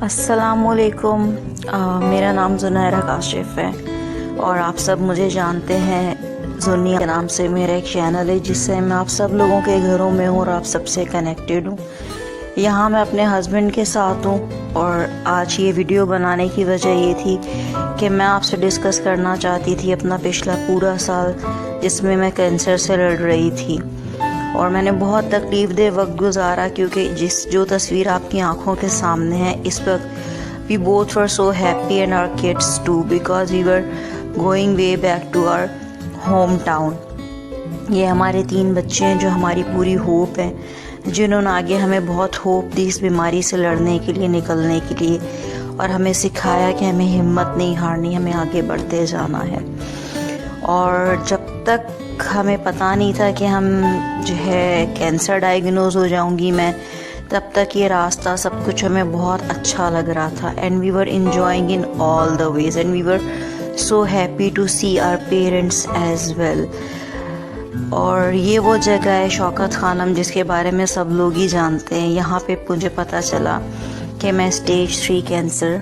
السلام علیکم، میرا نام زنیرہ کاشف ہے اور آپ سب مجھے جانتے ہیں زنیا کے نام سے۔ میرا ایک چینل ہے جس سے میں آپ سب لوگوں کے گھروں میں ہوں اور آپ سب سے کنیکٹڈ ہوں۔ یہاں میں اپنے ہسبینڈ کے ساتھ ہوں اور آج یہ ویڈیو بنانے کی وجہ یہ تھی کہ میں آپ سے ڈسکس کرنا چاہتی تھی اپنا پچھلا پورا سال جس میں کینسر سے لڑ رہی تھی، اور میں نے بہت تکلیف دہ وقت گزارا، کیونکہ جو تصویر آپ کی آنکھوں کے سامنے ہے اس وقت we both were so happy and our kids too because we were going way back to our home town۔ یہ ہمارے 3 بچے ہیں جو ہماری پوری ہوپ ہیں، جنہوں نے آگے ہمیں بہت ہوپ دی اس بیماری سے لڑنے کے لیے، نکلنے کے لیے، اور ہمیں سکھایا کہ ہمیں ہمت نہیں ہارنی، ہمیں آگے بڑھتے جانا ہے۔ اور جب تک ہمیں پتہ نہیں تھا کہ ہم کینسر ڈائیگنوز ہو جاؤں گی میں، تب تک یہ راستہ سب کچھ ہمیں بہت اچھا لگ رہا تھا، and we were enjoying in all the ways and we were so happy to see our parents as well. اور یہ وہ جگہ ہے شوکت خانم جس کے بارے میں سب لوگ ہی جانتے ہیں۔ یہاں پہ مجھے پتہ چلا کہ میں اسٹیج 3 کینسر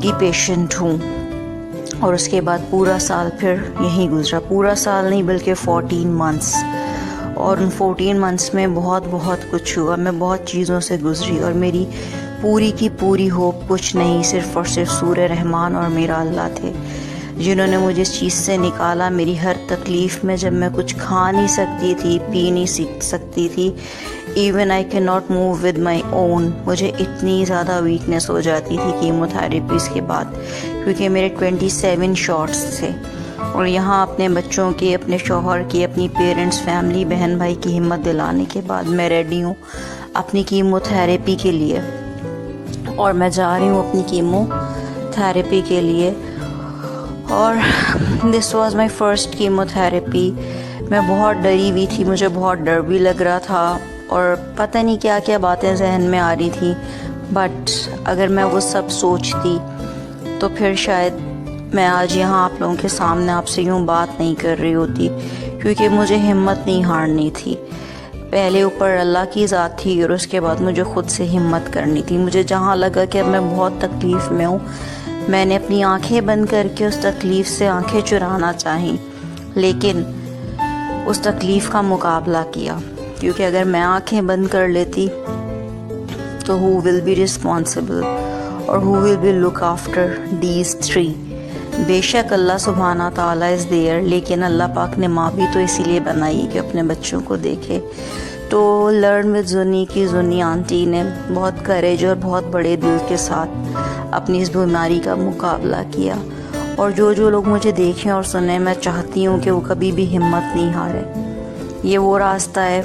کی پیشنٹ ہوں، اور اس کے بعد پورا سال پھر یہیں گزرا، پورا سال نہیں بلکہ 14 منتھس، اور ان 14 منتھس میں بہت کچھ ہوا، میں بہت چیزوں سے گزری، اور میری پوری کی پوری ہوپ کچھ نہیں، صرف اور صرف سورہ رحمان اور میرا اللہ تھے جنہوں نے مجھے اس چیز سے نکالا۔ میری ہر تکلیف میں جب میں کچھ کھا نہیں سکتی تھی، پی نہیں سکتی تھی، even I can not move with my own, مجھے اتنی زیادہ ویکنیس ہو جاتی تھی کیمو تھراپیز کے بعد، کیونکہ میرے 27 شاٹس تھے، اور یہاں اپنے بچوں کی، اپنے شوہر کی، اپنی پیرنٹس، فیملی، بہن بھائی کی ہمت دلانے کے بعد میں ریڈی ہوں اپنی کیمو تھراپی کے لیے، اور میں جا رہی ہوں اپنی کیمو تھراپی کے لیے۔ اور this was my first chemo therapy. میں بہت ڈری ہوئی تھی، مجھے بہت ڈر بھی لگ رہا تھا، اور پتہ نہیں کیا کیا باتیں ذہن میں آ رہی تھی، بٹ اگر میں وہ سب سوچتی تو پھر شاید میں آج یہاں آپ لوگوں کے سامنے آپ سے یوں بات نہیں کر رہی ہوتی، کیونکہ مجھے ہمت نہیں ہارنی تھی۔ پہلے اوپر اللہ کی ذات تھی، اور اس کے بعد مجھے خود سے ہمت کرنی تھی۔ مجھے جہاں لگا کہ اب میں بہت تکلیف میں ہوں، میں نے اپنی آنکھیں بند کر کے اس تکلیف سے آنکھیں چرانا چاہیں، لیکن اس تکلیف کا مقابلہ کیا، کیونکہ اگر میں آنکھیں بند کر لیتی تو who will be responsible اور who will be look after these 3؟ بے شک اللہ سبحانہ تعالیٰ از دیئر، لیکن اللہ پاک نے ماں بھی تو اسی لیے بنائی کہ اپنے بچوں کو دیکھے۔ تو لرن وتھ زنی کی زنی آنٹی نے بہت کریج اور بہت بڑے دل کے ساتھ اپنی اس بیماری کا مقابلہ کیا، اور جو لوگ مجھے دیکھیں اور سنیں، میں چاہتی ہوں کہ وہ کبھی بھی ہمت نہیں ہارے۔ یہ وہ راستہ ہے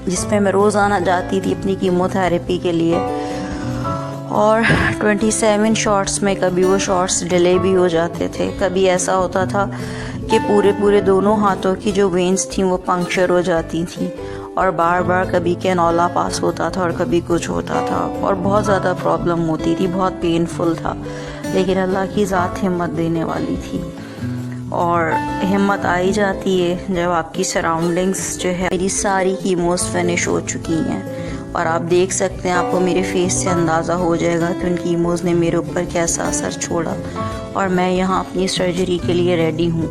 جس پہ میں روزانہ جاتی تھی اپنی کیمو تھراپی کے لیے، اور 27 شاٹس میں کبھی وہ شاٹس ڈیلے بھی ہو جاتے تھے، کبھی ایسا ہوتا تھا کہ پورے دونوں ہاتھوں کی جو وینز تھیں وہ پنکچر ہو جاتی تھیں، اور بار کبھی کینولا پاس ہوتا تھا اور کبھی کچھ ہوتا تھا، اور بہت زیادہ پرابلم ہوتی تھی، بہت پینفل تھا، لیکن اللہ کی ذات ہمت دینے والی تھی۔ اور ہمت آئی جاتی ہے جب آپ کی سراؤنڈنگز میری ساری کیموز فنش ہو چکی ہیں، اور آپ دیکھ سکتے ہیں، آپ کو میرے فیس سے اندازہ ہو جائے گا کہ ان کیموز نے میرے اوپر کیسا اثر چھوڑا، اور میں یہاں اپنی سرجری کے لیے ریڈی ہوں،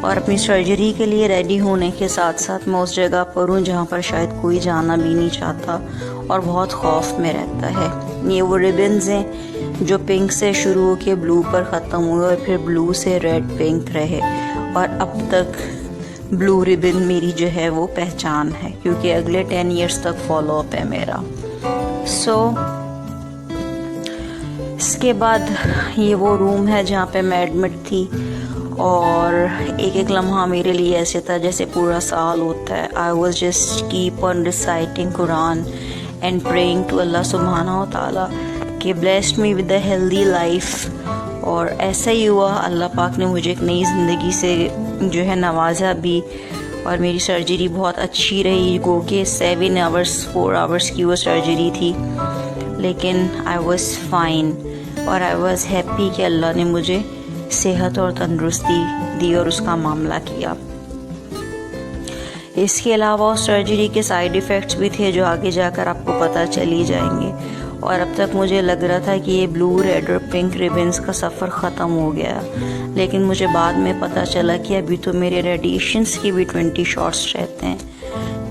اور اپنی سرجری کے لیے ریڈی ہونے کے ساتھ ساتھ میں اس جگہ پر ہوں جہاں پر شاید کوئی جانا بھی نہیں چاہتا اور بہت خوف میں رہتا ہے۔ یہ وہ ریبنز ہیں جو پنک سے شروع ہو کے بلو پر ختم ہوئے، اور پھر بلو سے ریڈ پنک رہے، اور اب تک بلو ریبن میری وہ پہچان ہے، کیونکہ اگلے 10 ایئرس تک فالو اپ ہے میرا۔ اس کے بعد یہ وہ روم ہے جہاں پہ میں ایڈمٹ تھی، اور ایک لمحہ میرے لیے ایسے تھا جیسے پورا سال ہوتا ہے۔ I was just keep on reciting Quran and praying to اللہ سبحانہ و تعالیٰ کہ blessed me with a healthy life، اور ایسا ہی ہوا، اللہ پاک نے مجھے ایک نئی زندگی سے نوازا بھی، اور میری سرجری بہت اچھی رہی، گو کہ 4 hours کی وہ سرجری تھی، لیکن I was fine، اور I was happy کہ اللہ نے مجھے صحت اور تندرستی دی اور اس کا معاملہ کیا۔ اس کے علاوہ سرجری کے سائیڈ ایفیکٹس بھی تھے جو آگے جا کر آپ کو پتہ چلی جائیں گے، اور اب تک مجھے لگ رہا تھا کہ یہ بلو ریڈ اور پنک ریبنز کا سفر ختم ہو گیا، لیکن مجھے بعد میں پتہ چلا کہ ابھی تو میرے ریڈیشنز کی بھی 20 شاٹس رہتے ہیں۔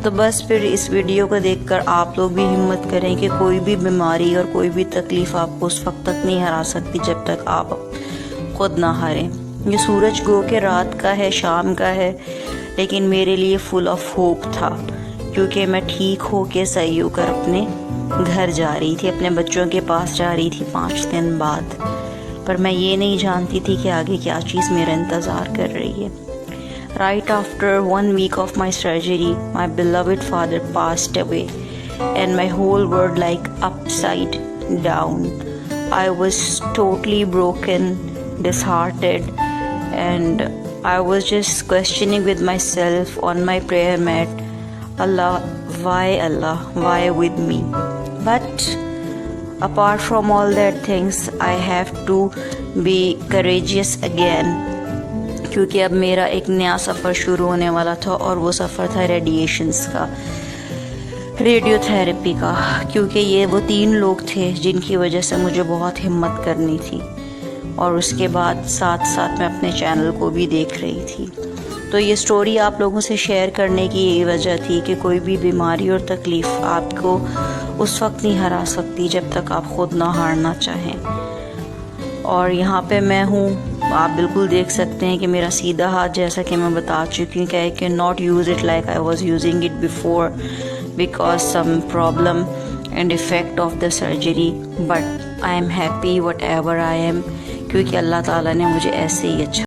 تو بس پھر اس ویڈیو کو دیکھ کر آپ لوگ بھی ہمت کریں کہ کوئی بھی بیماری اور کوئی بھی تکلیف آپ کو اس وقت تک نہیں ہرا سکتی جب تک آپ خود نہ ہاریں۔ یہ سورج گو کہ رات کا ہے، شام کا ہے، لیکن میرے لیے فل آف ہوپ تھا، کیونکہ میں ٹھیک ہو کے صحیح ہو کر اپنے گھر جا رہی تھی، اپنے بچوں کے پاس جا رہی تھی 5 دن بعد۔ پر میں یہ نہیں جانتی تھی کہ آگے کیا چیز میرا انتظار کر رہی ہے۔ Right after 1 week of my surgery, my beloved father passed away, and my whole world like upside down. I was totally broken, disheartened, and I was just questioning with myself on my prayer mat, Allah, why with me? But apart from all that things, I have to be courageous again, کیونکہ اب میرا ایک نیا سفر شروع ہونے والا تھا، اور وہ سفر تھا ریڈیشنز کا، ریڈیو تھیراپی کا، کیونکہ یہ وہ 3 لوگ تھے جن کی وجہ سے مجھے بہت ہمت کرنی تھی، اور اس کے بعد ساتھ ساتھ میں اپنے چینل کو بھی دیکھ رہی تھی۔ تو یہ سٹوری آپ لوگوں سے شیئر کرنے کی یہی وجہ تھی کہ کوئی بھی بیماری اور تکلیف آپ کو اس وقت نہیں ہرا سکتی جب تک آپ خود نہ ہارنا چاہیں۔ اور یہاں پہ میں ہوں، آپ بالکل دیکھ سکتے ہیں کہ میرا سیدھا ہاتھ، جیسا کہ میں بتا چکی ہوں کہ I cannot use it like I was using it before because some problem and effect of the surgery, but I am happy whatever I am، کیونکہ اللہ تعالیٰ نے مجھے ایسے ہی اچھا